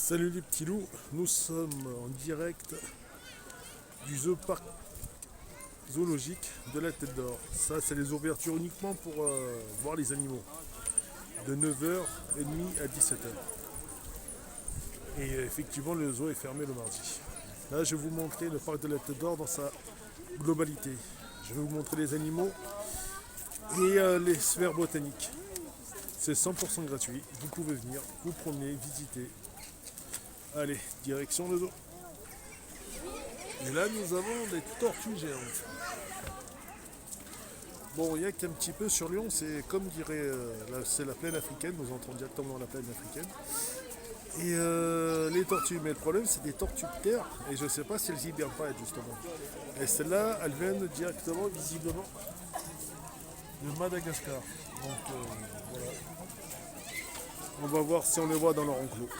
Salut les petits loups, nous sommes en direct du zoo-parc zoologique de la Tête d'Or. Ça, c'est les ouvertures uniquement pour voir les animaux, de 9h30 à 17h. Et effectivement, le zoo est fermé le mardi. Là, je vais vous montrer le parc de la Tête d'Or dans sa globalité. Je vais vous montrer les animaux et les sphères botaniques. C'est 100% gratuit, vous pouvez venir, vous promener, visiter. Allez, direction le zoo. Et là, nous avons des tortues géantes. Bon, il n'y a qu'un petit peu sur Lyon, c'est comme dirait, c'est la plaine africaine, nous entrons directement dans la plaine africaine. Et les tortues, mais le problème, c'est des tortues de terre, et je ne sais pas si elles hibernent pas, justement. Et celles-là, elles viennent directement, visiblement, de Madagascar. Donc, voilà. On va voir si on les voit dans leur enclos.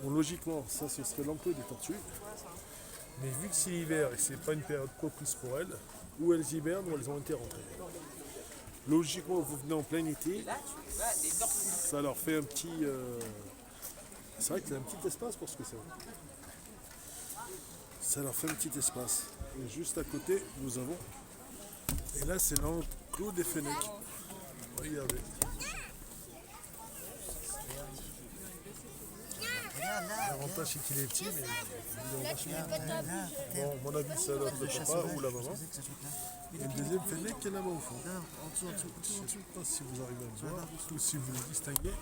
Bon, logiquement, ça ce serait l'enclos des tortues. Mais vu que c'est l'hiver et que c'est pas une période propice pour elles, ou elles hibernent ou elles ont été rentrées. Logiquement, vous venez en plein été, ça leur fait un petit. C'est vrai qu'il y a un petit espace pour ce que c'est. Ça leur fait un petit espace. Et juste à côté, nous avons. Et là, c'est l'enclos des fennecs. Regardez. L'avantage c'est qu'il est petit, mais il est vachement. Bon, mon avis, ça doit être le papa ou la maman. Et le deuxième fennec qui est là-bas au fond. Je ne sais pas si vous arrivez à le voir ou si vous le distinguez.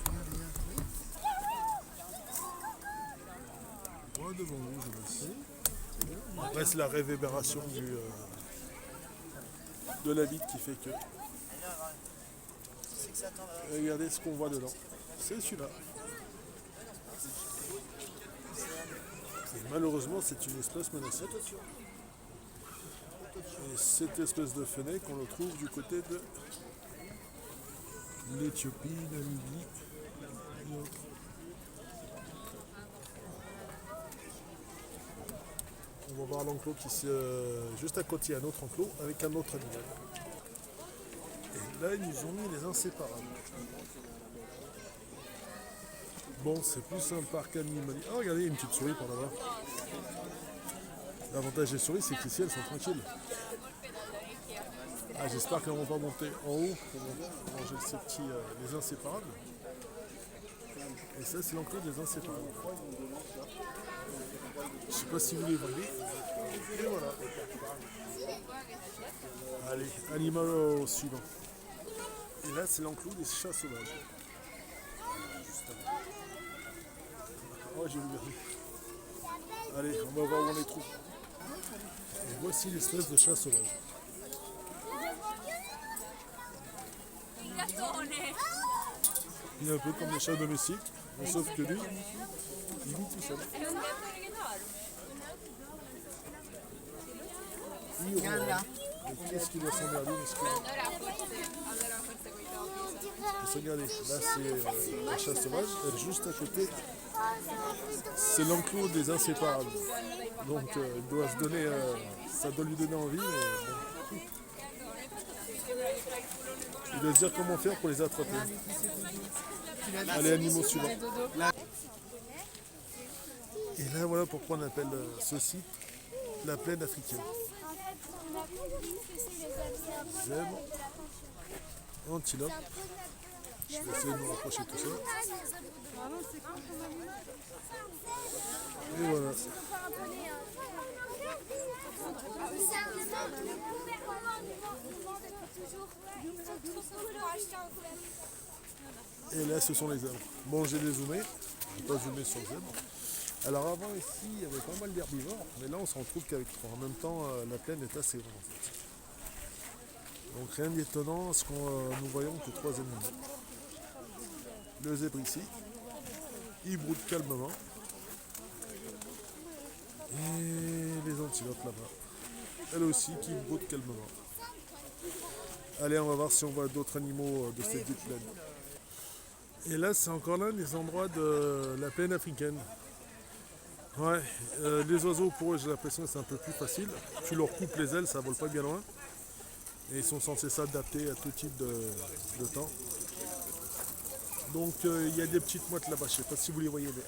Moi devant vous, je le sais. Après, c'est la réverbération de la vitre qui fait que. Regardez ce qu'on voit dedans. C'est celui-là. Et malheureusement, c'est une espèce menacée. Et cette espèce de fennec, on le trouve du côté de l'Éthiopie, Namibie et autres. On va voir l'enclos qui est juste à côté, il y a un autre enclos avec un autre animal. Et là, ils nous ont mis les inséparables. Bon, c'est plus un parc animalier. Ah, regardez, il y a une petite souris par là-bas. L'avantage des souris, c'est qu'ici, elles sont tranquilles. Ah, j'espère qu'elles ne vont pas monter en haut pour manger ces petits, les inséparables. Et ça, c'est l'enclos des inséparables. Je ne sais pas si vous les voyez. Et voilà. Allez, animal suivant. Et là, c'est l'enclos des chats sauvages. Oh, j'ai oublié. Allez, on va voir où on les trouve. Et voici l'espèce de chat sauvage. Il est un peu comme les chats domestiques, mais sauf que lui, il vit tout seul. Il ronronne. Et qu'est-ce qu'il doit s'emmerder, regardez, là c'est la chasse sauvage, et juste à côté, c'est l'enclos des inséparables. Donc il doit se donner, ça doit lui donner envie, mais bon. Il doit se dire comment faire pour les attraper. Allez, animaux suivants. Et là voilà pourquoi on appelle ce site la plaine africaine. Zèbre, antilope. Je vais essayer de me rapprocher de tout ça. Et voilà. Et là, ce sont les zèbres. Bon, j'ai dézoomé. Je ne vais pas zoomer sur le zèbre. Alors avant ici, il y avait pas mal d'herbivores, mais là on se retrouve qu'avec trois. En même temps, la plaine est assez grande en fait. Donc rien d'étonnant à ce que nous voyons que trois animaux. Le zèbre ici, il broute calmement. Et les antilopes là-bas, elles aussi qui broutent calmement. Allez, on va voir si on voit d'autres animaux de cette dite plaine. Et là, c'est encore l'un des endroits de la plaine africaine. Ouais, les oiseaux pour eux, j'ai l'impression que c'est un peu plus facile. Tu leur coupes les ailes, ça vole pas bien loin. Et ils sont censés s'adapter à tout type de temps. Donc il y a des petites mouettes là-bas, je ne sais pas si vous les voyez, mais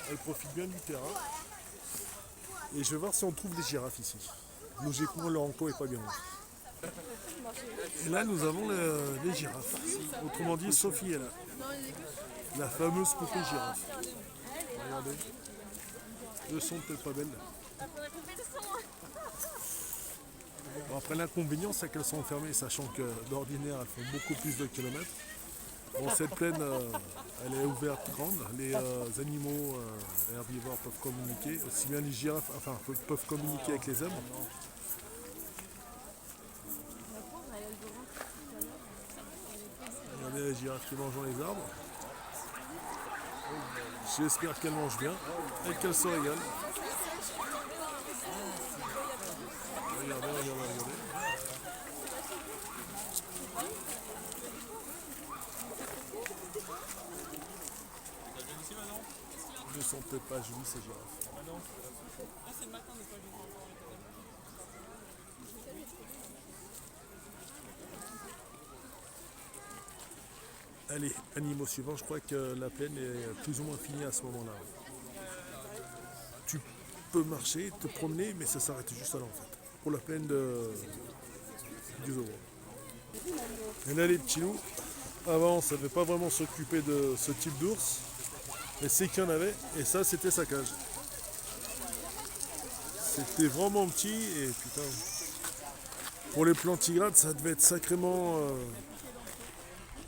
elles profitent bien du terrain. Et je vais voir si on trouve des girafes ici. Logiquement, leur enclos est pas bien loin. Et là, nous avons les girafes. Autrement dit, Sophie est là. La fameuse poupée girafe. Regardez. Le son peut-être pas belle. Bon, après, l'inconvénient, c'est qu'elles sont fermées, sachant que d'ordinaire, elles font beaucoup plus de kilomètres. Bon, cette plaine, elle est ouverte grande. Les animaux herbivores peuvent communiquer. Aussi bien les girafes, enfin, peuvent communiquer avec les zèbres. Regardez les girafes qui mangent dans les arbres. J'espère qu'elles mangent bien et qu'elles se régalent. Regardez, regardez, regardez. Ils ne sont peut-être pas jolies ces girafes. Allez, animaux suivants, je crois que la plaine est plus ou moins finie à ce moment-là. Tu peux marcher, te promener, mais ça s'arrête juste là en fait. Pour la plaine du zoo. Et là les petits loups, avant on ne savait pas vraiment s'occuper de ce type d'ours, mais c'est qu'il y en avait, et ça c'était sa cage. C'était vraiment petit, et putain, pour les plantigrades ça devait être sacrément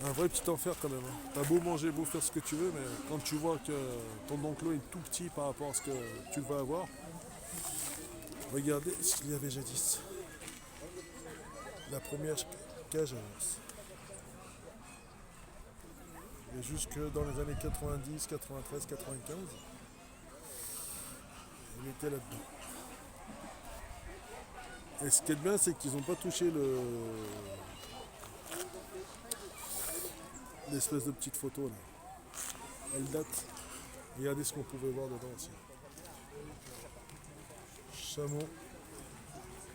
un vrai petit enfer quand même. T'as beau manger, beau faire ce que tu veux, mais quand tu vois que ton enclos est tout petit par rapport à ce que tu vas avoir, regardez ce qu'il y avait jadis. La première cage à ours. Et jusque dans les années 90, 93, 95, il était là-dedans. Et ce qui est bien, c'est qu'ils n'ont pas touché l'espèce de petite photo là. Elle date. Regardez ce qu'on pouvait voir dedans aussi. Chameau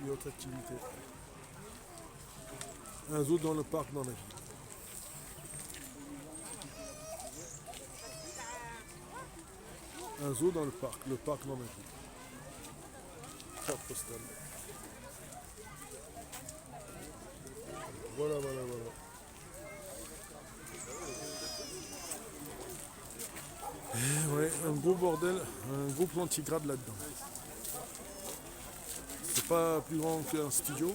et autre activité. Un zoo dans le parc dans la ville. Un zoo dans le parc dans la ville. Carte postale. Voilà, voilà, voilà. Et ouais, un gros bordel, un gros plantigrade là-dedans. C'est pas plus grand qu'un studio.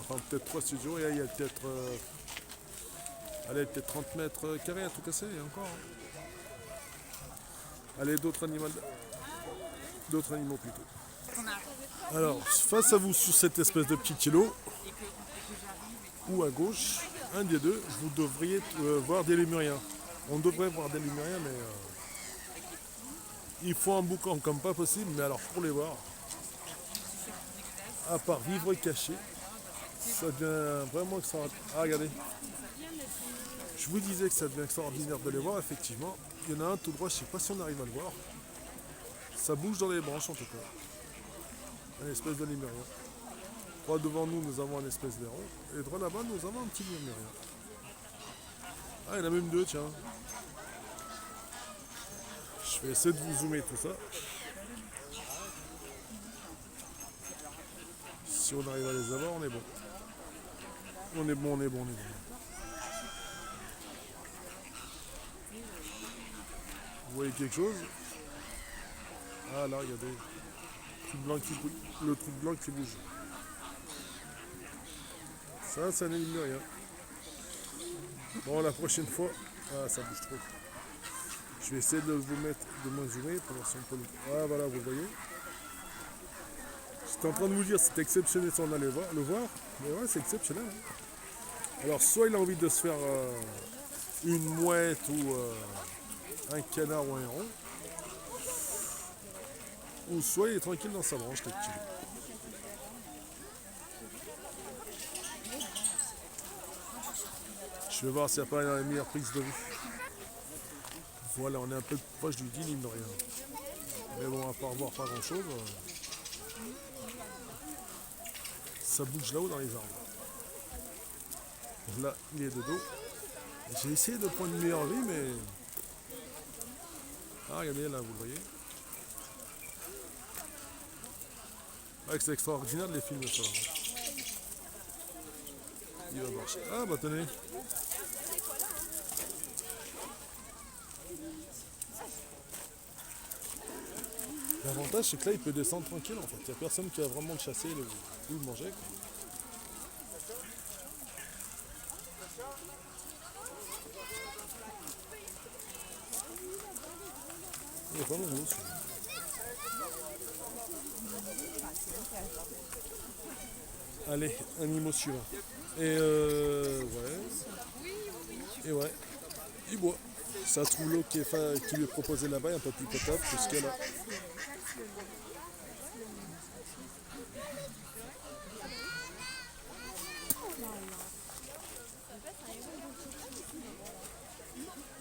Enfin, peut-être 3 studios. Et il y a peut-être peut-être 30 mètres carrés à tout casser, et encore. Allez, d'autres animaux plutôt. Alors, face à vous, sur cette espèce de petit îlot, ou à gauche, un des deux, vous devriez voir des lémuriens. On devrait voir des lémuriens, mais il faut un boucan comme pas possible. Mais alors, pour les voir, à part vivre caché, ça devient vraiment extraordinaire. Ah, regardez. Je vous disais que ça devient extraordinaire de les voir, effectivement. Il y en a un tout droit, je ne sais pas si on arrive à le voir. Ça bouge dans les branches en tout cas. Un espèce de lémurien. Droit devant nous, nous avons un espèce d'héron. Et droit là-bas, nous avons un petit lémurien. Ah, il y en a même deux, tiens. Je vais essayer de vous zoomer tout ça. Si on arrive à les avoir, on est bon. On est bon, on est bon, on est bon. Vous voyez quelque chose? Ah là, il y a des trucs blancs qui bougent. Le truc blanc qui bouge. Ça n'élimine rien. Bon, la prochaine fois. Ah, ça bouge trop. Je vais essayer de vous mettre de moins zoomer pour voir si on peut le. Ah, voilà, vous voyez. J'étais en train de vous dire, c'est exceptionnel si on allait le voir. Mais ouais, c'est exceptionnel. Hein. Alors, soit il a envie de se faire une mouette ou un canard ou un héron. Ou soit il est tranquille dans sa branche, le petit. Je vais voir s'il n'y a pas une meilleure prise de vue. Voilà, on est un peu proche du deal, il ne rien. Mais bon, à part voir pas grand chose, ça bouge là-haut dans les arbres. Là, il est de dos. J'ai essayé de prendre une meilleure vue, mais... Ah, regardez là, vous le voyez. Ah, c'est extraordinaire de les filmer ça. Il va marcher. Ah, bah tenez. L'avantage, c'est que là, il peut descendre tranquille en fait. Il n'y a personne qui va vraiment le chasser ou le manger. Il est vraiment beau celui-là. Allez, animaux suivants. Et ouais. Et ouais, il boit. Ça se trouve l'eau qui lui est proposée là-bas est un peu plus potable que ce qu'elle a.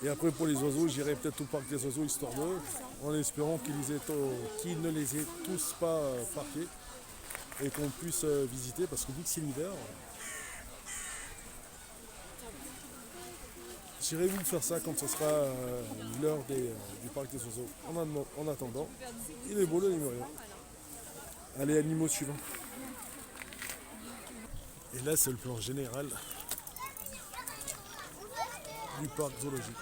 Et après pour les oiseaux, j'irai peut-être au parc des oiseaux histoire d'eux, en espérant qu'ils ne les aient tous pas parqués et qu'on puisse visiter, parce que vu que c'est l'hiver, j'irai vous faire ça quand ce sera l'heure du parc des oiseaux. En attendant, il est beau le Lémurien. Allez, animaux suivants. Et là, c'est le plan général du parc zoologique.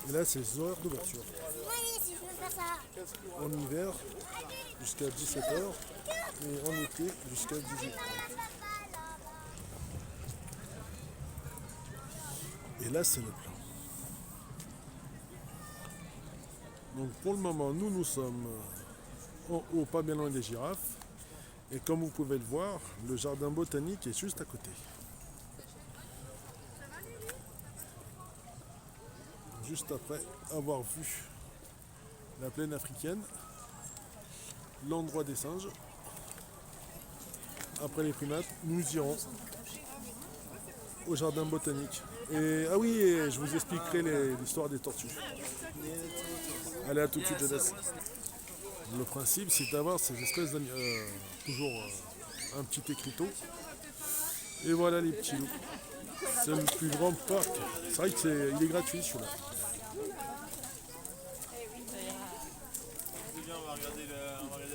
Et là, c'est les horaires d'ouverture. En hiver, jusqu'à 17h et en été, jusqu'à 18h. Et là, c'est le plan. Donc, pour le moment, nous sommes en haut, pas bien loin des girafes. Et comme vous pouvez le voir, le jardin botanique est juste à côté. Juste après avoir vu la plaine africaine, l'endroit des singes, après les primates, nous irons au jardin botanique. Et ah oui, et je vous expliquerai l'histoire des tortues. Allez, à tout de suite, je laisse. Le principe, c'est d'avoir ces espèces toujours un petit écriteau. Et voilà les petits loups. C'est le plus grand parc. C'est vrai qu'il est gratuit celui-là. On va regarder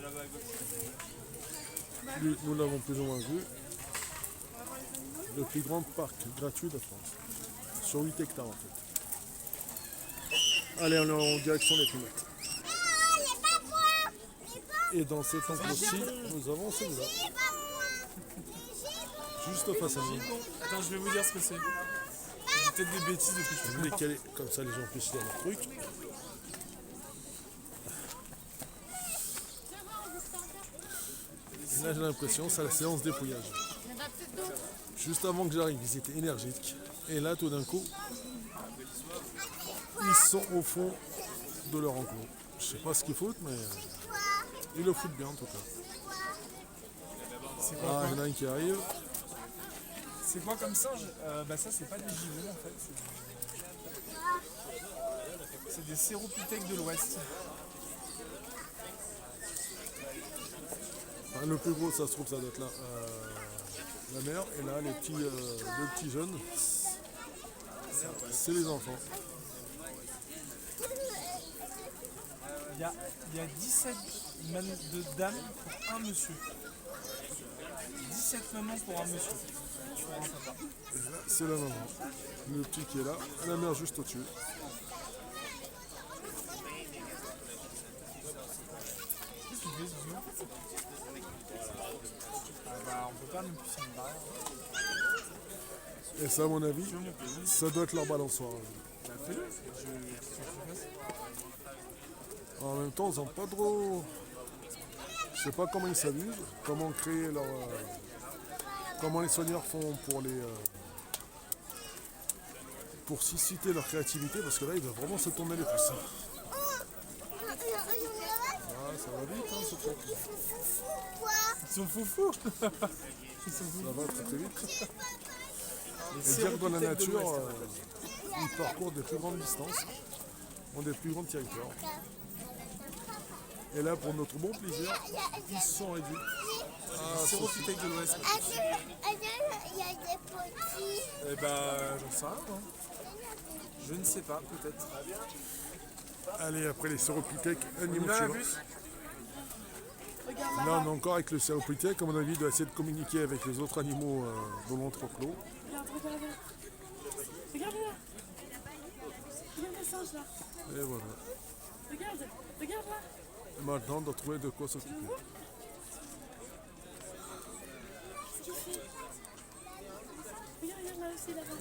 là-bas à gauche. Lui, nous l'avons plus ou moins vu. Le plus grand parc gratuit de France. Sur 8 hectares en fait. Allez, on est en direction des primates. Et dans cet enclos-ci, nous avons celui-là. Juste face à nous. Attends, je vais vous dire ce que c'est. J'ai peut-être des bêtises depuis que je Je suis voulais caler, comme ça les gens puissent lire leur truc. Et là j'ai l'impression, c'est la séance dépouillage. Juste avant que j'arrive, ils étaient énergiques. Et là tout d'un coup, ils sont au fond de leur enclos. Je sais pas ce qu'ils foutent, mais ils le foutent bien en tout cas. Ah, il y en a un qui arrive. C'est quoi comme singe? Bah ça c'est pas des gigots en fait. C'est des séropithèques de l'Ouest. Enfin, le plus gros, ça se trouve, ça doit être là, la mère. Et là, les petits jeunes, c'est les enfants. Il y a 17 de dames pour un monsieur. 17 mamans pour un monsieur. Pour un papa. Et là, c'est la maman. Le petit qui est là, la mère juste au-dessus. Qu'est-ce qu'il fait ce jour? Bah on peut pas même plus faire une barrière. Et ça, à mon avis, ça doit être leur balançoire. Bah fais-le. Qu'est-ce que je fasse? En même temps, ils n'ont pas trop... Je sais pas comment ils s'amusent, comment créer leur... comment les soigneurs font pour susciter leur créativité, parce que là, ils doivent vraiment se tourner les pouces. Ah, ça va vite, hein, ce truc. Ils sont foufous. Ça va très très vite. Et dire que dans la nature, ils parcourent des plus grandes distances, ont des plus grands territoires. Et là, pour notre bon plaisir, ils se sont réduits Ah, Séropithèque de l'Ouest. Il y a des petits. Eh ben, j'en sais rien, moi. Je ne sais pas, peut-être. Allez, après les séropithèques, On y animaux va, suivants. Bus? Là, on est encore avec le séropithèque. À mon avis, il doit essayer de communiquer avec les autres animaux dans l'entreclos. Regarde là. Regarde là. Regarde le singe là. Et voilà. Regarde là. Et maintenant, on doit trouver de quoi s'occuper. Qu'est-ce qu'il fait? Regarde là aussi là-bas.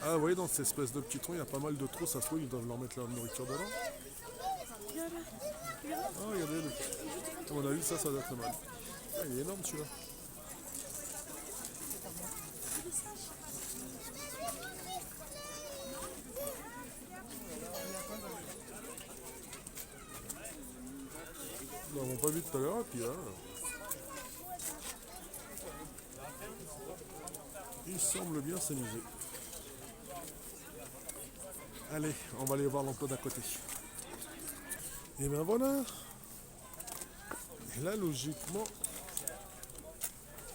Ah oui, dans cette espèce de petit tronc, il y a pas mal de trous. Ça se trouve, ils doivent leur mettre la nourriture dedans. Regarde là. Ah, regardez, à mon avis, ça doit être mal. Ah, il est énorme celui-là. Nous l'avons pas vu tout à l'heure, et puis là. Il semble bien s'amuser. Allez, on va aller voir l'emploi d'à côté. Et ben voilà. Et là, logiquement,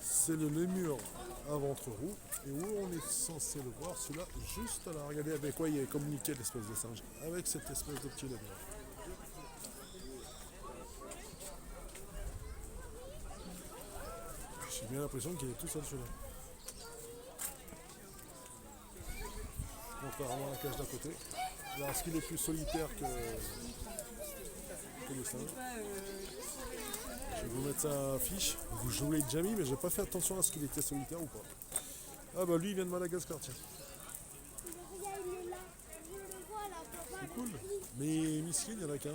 c'est le lémur à ventre roux. Et où on est censé le voir, celui-là, juste là. Regardez avec quoi il est communiqué l'espèce de singe. Avec cette espèce de petit lémur. J'ai bien l'impression qu'il est tout seul celui-là. Contrairement à la cage d'à côté. Alors, est-ce qu'il est plus solitaire que le singe? Je vais vous mettre sa fiche. Je vous l'ai déjà mis, mais je n'ai pas fait attention à ce qu'il était solitaire ou pas. Ah bah lui, il vient de Madagascar, tiens. Regarde, il est là. Je le vois là. C'est cool. Mais Miskin, il n'y en a qu'un.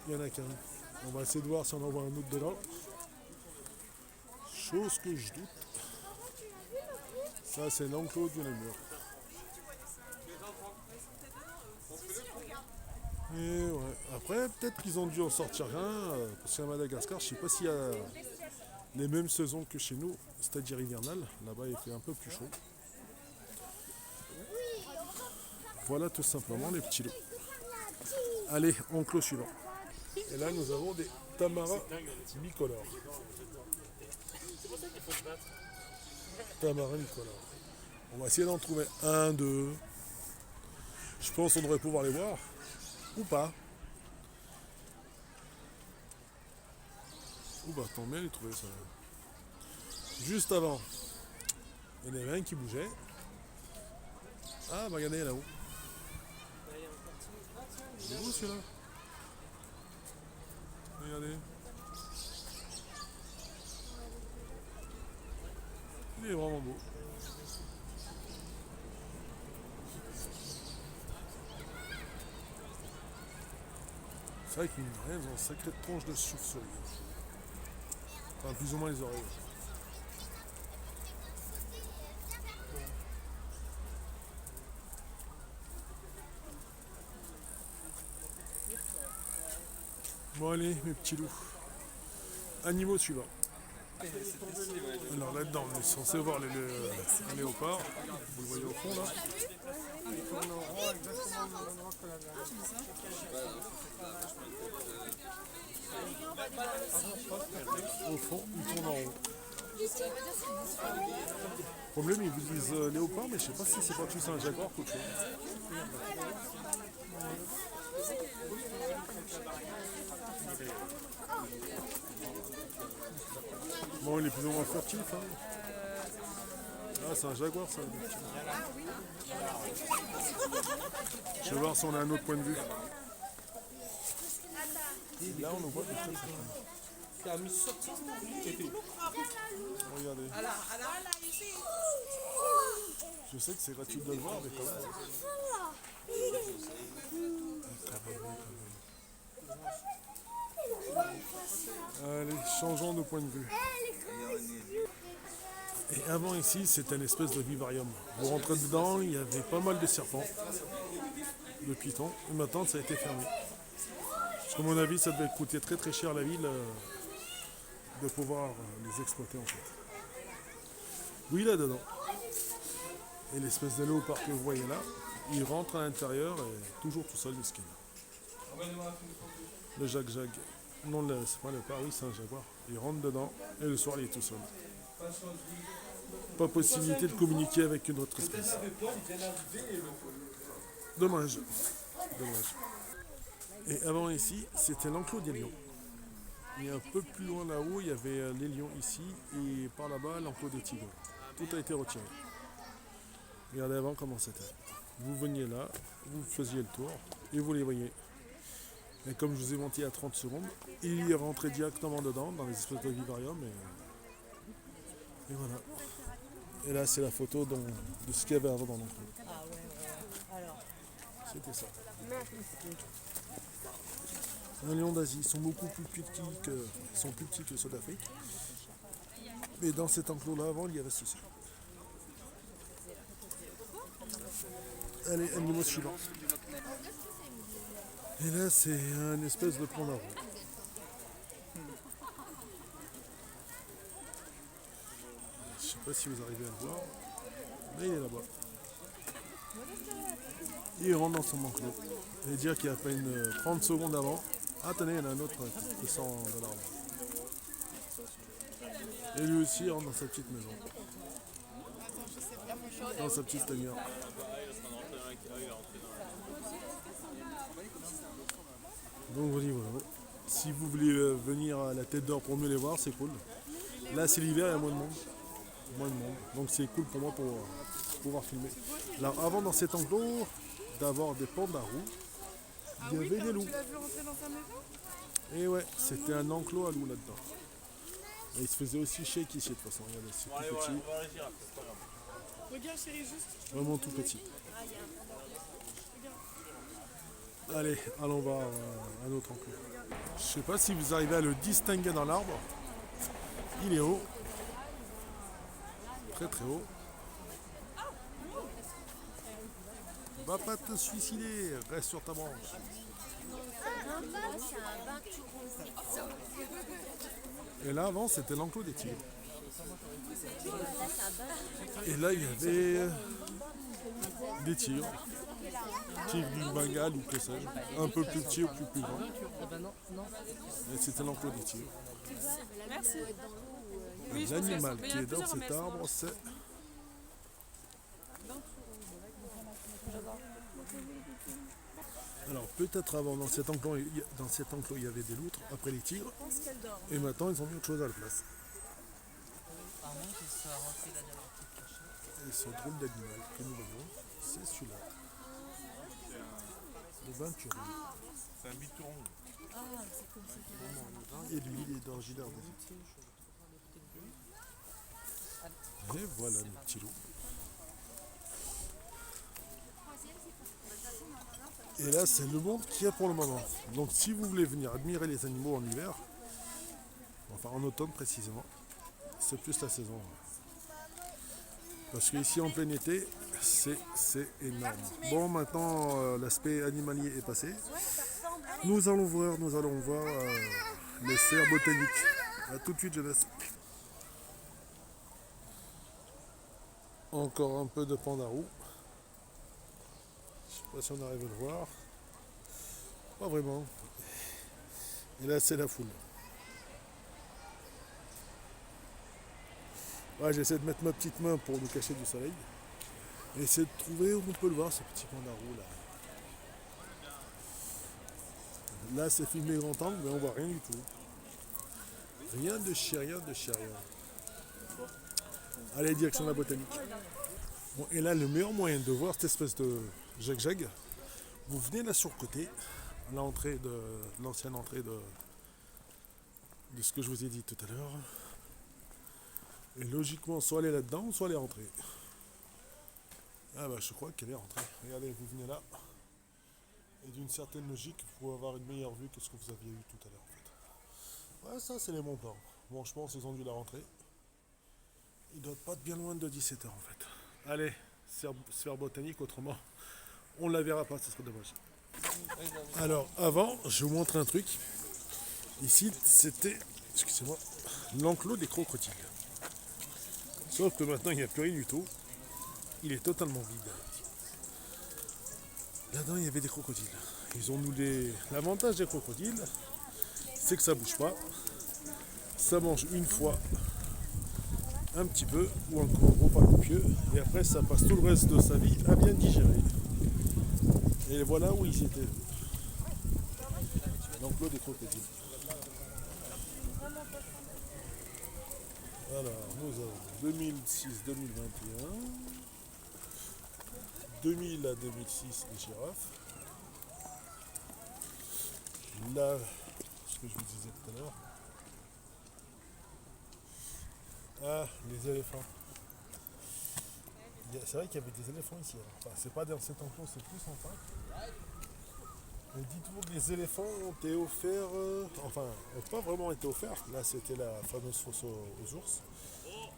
Il n'y en a qu'un. On va essayer de voir si on en voit un autre dedans. Chose que je doute. Ça, c'est l'enclos du lémur. Et ouais. Après, peut-être qu'ils ont dû en sortir un, parce qu'à Madagascar, je ne sais pas s'il y a les mêmes saisons que chez nous, c'est-à-dire hivernales. Là-bas, il fait un peu plus chaud. Voilà tout simplement les petits loups. Allez, enclos suivant. Et là, nous avons des tamaras bicolores. Tamarin bicolores. On va essayer d'en trouver un, deux. Je pense qu'on devrait pouvoir les voir. Ou pas. Ou bah tant bien les trouver ça. Juste avant, il y en avait un qui bougeait. Ah bah regardez là-haut. Il est beau celui-là. Regardez. Il est vraiment beau. C'est vrai qu'il y a une sacrée tronche de chauve-souris. Enfin, plus ou moins les oreilles. Bon allez, mes petits loups. Animaux suivants. Alors là-dedans, on est censé voir les léopards. Vous le voyez au fond là. Au fond, ils tournent en rond. Le problème, ils vous disent léopard, mais je sais pas si c'est pas plus un jaguar qu'autre chose. Bon, il est plus ou moins furtif. Hein. Ah, c'est un jaguar, ça. Je vais voir si on a un autre point de vue. Là, on le voit quelque chose. Regardez. Je sais que c'est gratuit de le voir, mais quand même. Allez, changeons de point de vue. Et avant ici, c'était une espèce de vivarium. Vous rentrez dedans, il y avait pas mal de serpents, de pythons, et maintenant ça a été fermé. Parce qu'à mon avis, ça devait coûter très très cher à la ville de pouvoir les exploiter en fait. Oui, là-dedans. Et l'espèce de léopard que vous voyez là, il rentre à l'intérieur et toujours tout seul, le skin. Le jag-jag. Non, c'est pas léopard, oui, c'est un jaguar. Il rentre dedans et le soir il est tout seul. Pas possibilité de communiquer avec une autre espèce. Dommage. Dommage. Et avant ici, c'était l'enclos des lions. Et un peu plus loin là-haut, il y avait les lions ici et par là-bas l'enclos des tigres. Tout a été retiré. Regardez avant comment c'était. Vous veniez là, vous faisiez le tour et vous les voyez. Et comme je vous ai menti à 30 secondes, il est rentré directement dedans, dans les espèces de vivarium. Et voilà. Et là, c'est la photo de ce qu'il y avait avant dans l'enclos. Ah ouais. Alors. C'était ça. Un lion d'Asie, ils sont beaucoup plus petits que ceux d'Afrique. Mais dans cet enclos-là, avant, il y avait ceci. Allez, animaux suivants. Et là, c'est un espèce de panda roux. Je ne sais pas si vous arrivez à le voir, mais il est là-bas. Il rentre dans son enclos. Et dire qu'il y a à peine 30 secondes avant. Ah, tenez, il y en a un autre qui descend de l'arbre. Et lui aussi il rentre dans sa petite maison. Dans sa petite tanière. Donc voilà. Si vous voulez venir à la Tête d'Or pour mieux les voir, c'est cool. Là c'est l'hiver, il y a moins de monde. Donc c'est cool pour moi pour pouvoir filmer. Alors avant dans cet enclos d'avoir des pandas roux, il y avait des loups. Tu l'as vu rentrer dans sa maison? Et ouais, c'était un enclos à loups là-dedans. Et il se faisait aussi shake ici de toute façon. Regardez, c'est tout petit. Regarde chérie, juste. Vraiment tout petit. Allez, allons voir un autre enclos. Je sais pas si vous arrivez à le distinguer dans l'arbre. Il est haut. Très très haut. Va pas te suicider, reste sur ta branche. Et là avant c'était l'enclos des tigres. Et là il y avait des tigres. Tigres du Bengale ou que sais-je. Un peu plus petits ou plus grands. Et c'était l'enclos des tigres. Merci. L'animal qui est dans cet arbre, c'est... Alors peut-être avant dans cet enclos il y avait des loutres, après les tigres, et maintenant ils ont mis autre chose à la place. Et ce drôle d'animal que nous voyons, c'est celui-là. Le Venturon. C'est un bituron. Et lui il est originaire d'Asie. Et voilà nos petits loups. Et là, c'est le monde qu'il y a pour le moment. Donc, si vous voulez venir admirer les animaux en hiver, enfin en automne précisément, c'est plus la saison. Parce qu'ici, en plein été, c'est énorme. Bon, maintenant, l'aspect animalier est passé. Nous allons voir les serres botaniques. A tout de suite, jeunesse. Encore un peu de panda roux. Je sais pas si on arrive à le voir. Pas vraiment. Et là, c'est la foule. Ouais, j'essaie de mettre ma petite main pour nous cacher du soleil. Et essayer de trouver où on peut le voir, ce petit panda roux là. Là, c'est filmé grand angle, mais on voit rien du tout. Rien de chez rien. Allez, direction la botanique. Bon, et là, le meilleur moyen de voir cette espèce de jag-jag, vous venez là sur le côté, à l'entrée de l'ancienne entrée de ce que je vous ai dit tout à l'heure. Et logiquement, soit elle est là-dedans, soit elle est rentrée. Ah bah je crois qu'elle est rentrée. Regardez, vous venez là. Et d'une certaine logique, vous pouvez avoir une meilleure vue que ce que vous aviez eu tout à l'heure en fait. Ouais, ça c'est les bons plans. Bon, je pense qu'ils ont dû la rentrer. Ils doivent pas être bien loin de 17h en fait. Allez, sphère botanique, autrement, on ne la verra pas, ce serait dommage. Alors, avant, je vous montre un truc. Ici, c'était, excusez-moi, l'enclos des crocodiles. Sauf que maintenant, il n'y a plus rien du tout. Il est totalement vide. Là-dedans, il y avait des crocodiles. Ils ont nous l'avantage des crocodiles, c'est que ça bouge pas. Ça mange une fois, un petit peu, ou un gros pas de pieux, et après ça passe tout le reste de sa vie à bien digérer. Et voilà où ils étaient. L'enclos des crocodiles. Alors, nous avons 2006-2021, 2000 à 2006 les girafes. Là, ce que je vous disais tout à l'heure. Ah, les éléphants. C'est vrai qu'il y avait des éléphants ici. Enfin, c'est pas dans cet enclos, c'est plus en parc. Et dites-vous que les éléphants ont été offerts, enfin, n'ont pas vraiment été offerts. Là, c'était la fameuse fosse aux ours.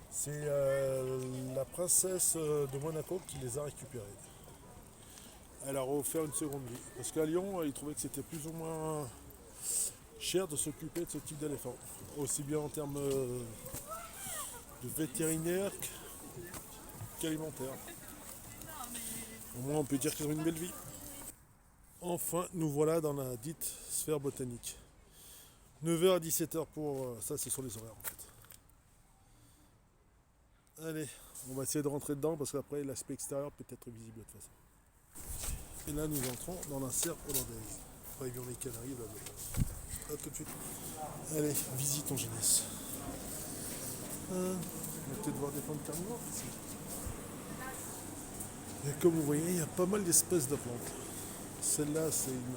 C'est la princesse de Monaco qui les a récupérés. Elle leur a offert une seconde vie. Parce qu'à Lyon, ils trouvaient que c'était plus ou moins cher de s'occuper de ce type d'éléphant. Aussi bien en termes de vétérinaire qu'alimentaire. Au moins, on peut dire qu'ils ont une belle vie. Enfin, nous voilà dans la dite sphère botanique. 9h à 17h pour... ça, ce sont les horaires en fait. Allez, on va essayer de rentrer dedans parce qu'après, l'aspect extérieur peut être visible de toute façon. Et là, nous entrons dans la serre hollandaise. Pavillon des Canaries, là, tout de suite. Allez, visitons jeunesse. On va peut-être voir des plantes carnivores ici. Et comme vous voyez, il y a pas mal d'espèces de plantes. Celle-là, c'est une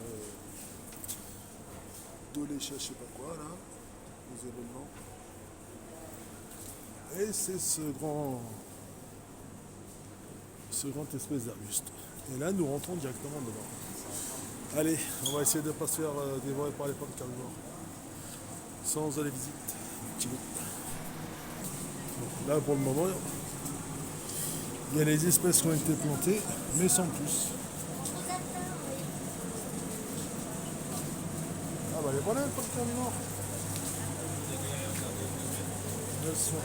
dolécha, je sais pas quoi, là. Vous avez le nom. Et c'est ce grand espèce d'arbuste. Et là, nous rentrons directement dedans. Allez, on va essayer de ne pas se faire dévorer par les plantes carnivores. Sans aller visiter. Petit bout. Donc, là, pour le moment, il y a les espèces qui ont été plantées, mais sans plus. Ah bah, elle est pas là, les plantes carnivores. Elles sont là.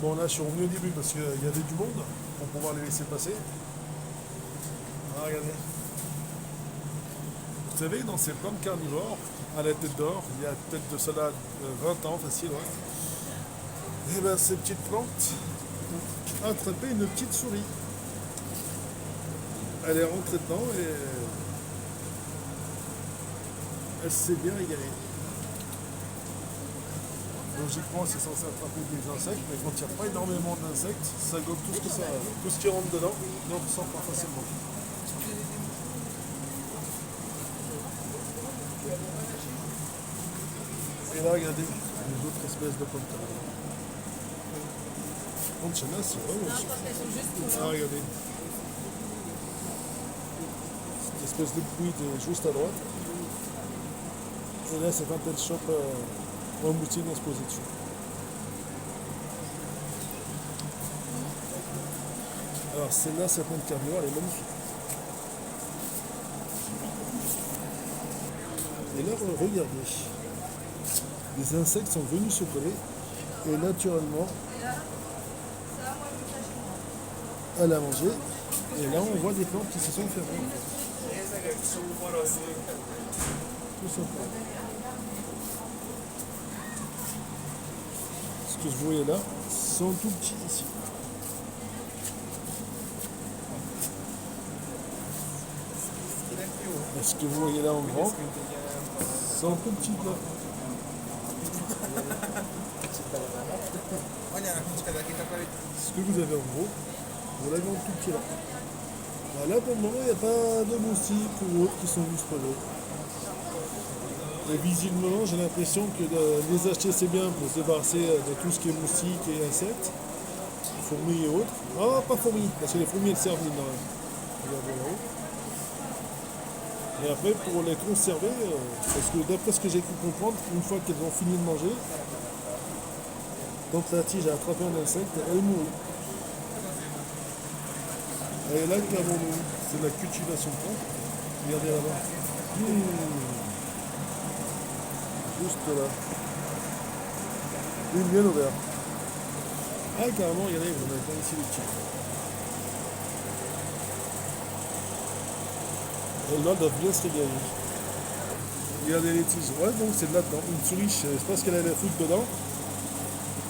Bon, là, je suis revenu au début parce qu'il y avait du monde pour pouvoir les laisser passer. Ah, regardez. Vous savez, dans ces plantes carnivores, à la tête d'or, il y a peut-être de cela 20 ans, facile, ouais. Et bien, ces petites plantes ont attrapé une petite souris. Elle est rentrée dedans et elle s'est bien régalée. Logiquement, c'est censé attraper des insectes, mais quand il n'y a pas énormément d'insectes, ça gobe tout ce qui rentre dedans, donc on sort pas facilement. Et là, regardez, les autres espèces de pommes de terre. Contre celle-là, c'est vraiment super. Ah, regardez. Cette espèce de bruit juste à droite. Et là, c'est quand elle chope en moutine, on se pose dessus. Alors, celle-là, cette plante carnivore, elle est magnifique. Et là, regardez. Les insectes sont venus se coller et naturellement elle a mangé et là on voit des plantes qui se sont fermées. Tout simplement. Ce que vous voyez là sont tout petits ici. Et ce que vous voyez là en grand sont tout petits là. Ce que vous avez en gros, vous l'avez en tout petit là. Alors là pour le moment il n'y a pas de moustiques ou autres qui sont venus se poser. Et visiblement j'ai l'impression que les acheter c'est bien pour se débarrasser de tout ce qui est moustiques et insectes, fourmis et autres. Ah pas fourmis, parce que les fourmis elles servent dans regardez là-haut. Et après pour les conserver, parce que d'après ce que j'ai pu comprendre, une fois qu'elles ont fini de manger, quand la tige a attrapé un insecte, elle mourit. Et là, qu'avons-nous? C'est la cultivation de plantes. Regardez là-bas. Juste là. Une bien ouverte. Ah, carrément, regardez, vous avez pas ici les petits. Et là, elles doivent bien se régaler. Regardez les tiges. Ouais, donc c'est de là-dedans. Une souris, je sais pas ce qu'elle allait foutre dedans.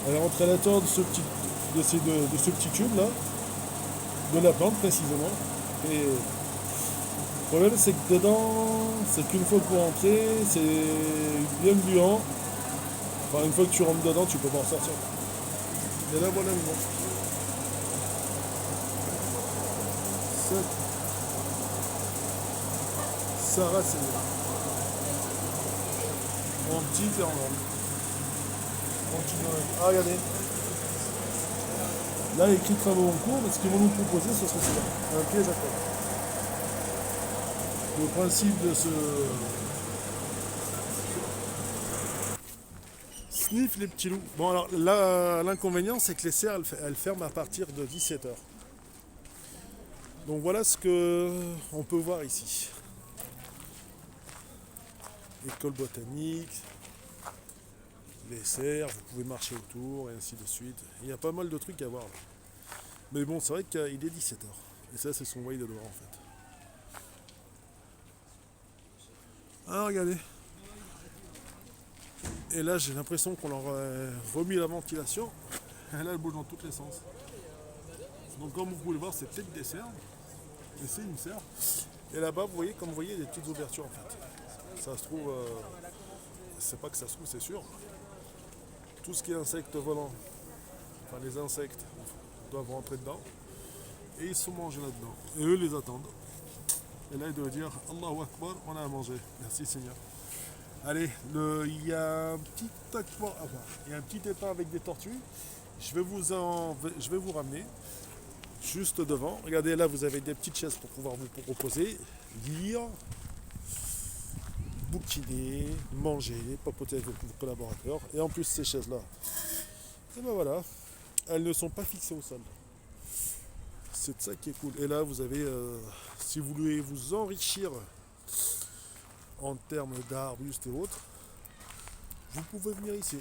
Elle est rentrée à l'intérieur de ce petit, de ce petit tube là, de la plante précisément. Et le problème c'est que dedans, c'est qu'une fois pour entrer, c'est bien gluant. Enfin, une fois que tu rentres dedans, tu peux pas en sortir. Et là voilà le nom. Sarah, c'est en petit et en grand. Ah, regardez. Là, il y a écrit travaux en cours, mais ce qu'ils vont nous proposer, ce serait ça. Un piège à quoi. Le principe de ce. Sniff les petits loups. Bon, alors là, l'inconvénient, c'est que les serres, elles ferment à partir de 17h. Donc voilà ce qu'on peut voir ici. École botanique, les serres, vous pouvez marcher autour et ainsi de suite. Il y a pas mal de trucs à voir là. Mais bon, c'est vrai qu'il est 17h. Et ça, c'est son way de devoir en fait. Ah, regardez. Et là, j'ai l'impression qu'on leur a remis la ventilation. Et là, elle bouge dans tous les sens. Donc, comme vous pouvez le voir, c'est peut-être des serres. Et c'est une serre. Et là-bas, vous voyez, comme vous voyez, des petites ouvertures en fait. Ça se trouve, c'est pas que ça se trouve, c'est sûr. Tout ce qui est insectes volants, enfin les insectes, doivent rentrer dedans. Et ils sont mangés là-dedans. Et eux les attendent. Et là, ils doivent dire Allahu Akbar, on a à manger. Merci Seigneur. Allez, il y a un petit il y a un petit étang avec des tortues. Je vais vous ramener juste devant. Regardez, là, vous avez des petites chaises pour pouvoir vous reposer, lire, bouquiner, manger, papoter avec vos collaborateurs. Et en plus, ces chaises-là, et ben voilà, elles ne sont pas fixées au sol. C'est ça qui est cool. Et là, vous avez, si vous voulez vous enrichir en termes d'arbustes et autres, vous pouvez venir ici.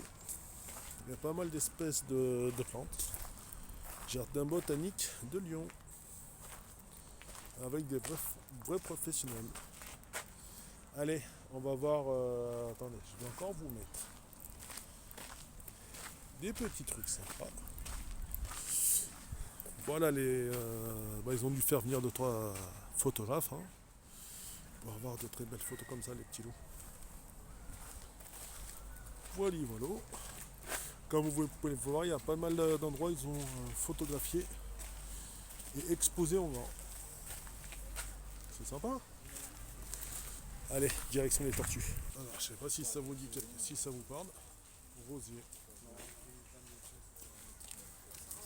Il y a pas mal d'espèces de plantes. Jardin botanique de Lyon. Avec des vrais professionnels. Allez, on va voir. Attendez, je vais encore vous mettre des petits trucs sympas. Voilà ils ont dû faire venir 2-3 photographes hein, pour avoir de très belles photos comme ça, les petits loups. Voilà. Comme vous pouvez le voir, il y a pas mal d'endroits ils ont photographié et exposé en vent. C'est sympa. Allez, direction les tortues. Alors, je sais pas si ça vous dit si ça vous parle. Rosier.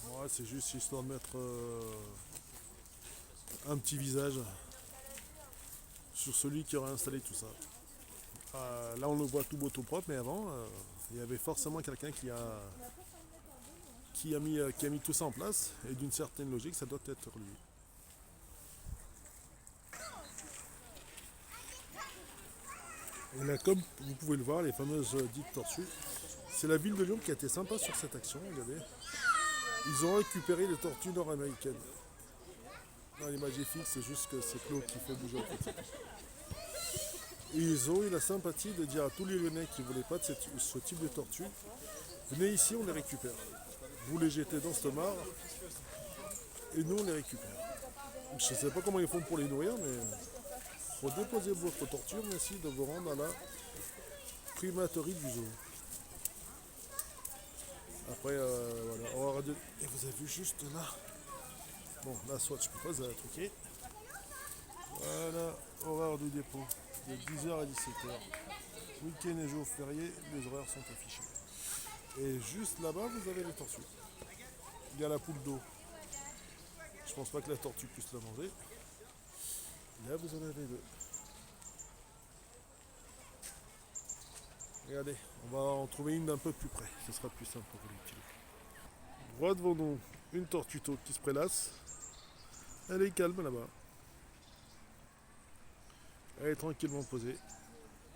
Ouais, c'est juste histoire de mettre un petit visage sur celui qui aurait installé tout ça. Là on le voit tout beau tout propre, mais avant il y avait forcément quelqu'un qui a mis tout ça en place, et d'une certaine logique ça doit être lui. Et là, comme vous pouvez le voir, les fameuses dites tortues, c'est la ville de Lyon qui a été sympa sur cette action, regardez. Ils ont récupéré les tortues nord-américaines. L'image est fixe, c'est juste que c'est Claude qui fait bouger en fait. Et ils ont eu la sympathie de dire à tous les Lyonnais qui ne voulaient pas de ce type de tortues, venez ici, on les récupère. Vous les jetez dans cette mare, et nous on les récupère. Je ne sais pas comment ils font pour les nourrir, mais il faut déposer votre tortue, merci de vous rendre à la primaterie du zoo. Après, voilà, et vous avez vu juste là, bon, là, soit je peux pas truquer. Voilà, horaire du dépôt, de 10h à 17h. Week-end et jours fériés, les horaires sont affichés. Et juste là-bas, vous avez les tortues. Il y a la poule d'eau. Je pense pas que la tortue puisse la manger. Là, vous en avez deux. Regardez, on va en trouver une d'un peu plus près. Ce sera plus simple pour les petits loups. Droit devant nous, une tortue taupe qui se prélasse. Elle est calme là-bas. Elle est tranquillement posée.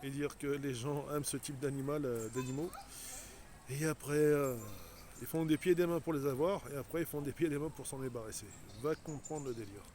Et dire que les gens aiment ce type d'animaux. Et après, ils font des pieds et des mains pour les avoir. Et après, ils font des pieds et des mains pour s'en débarrasser. Va comprendre le délire.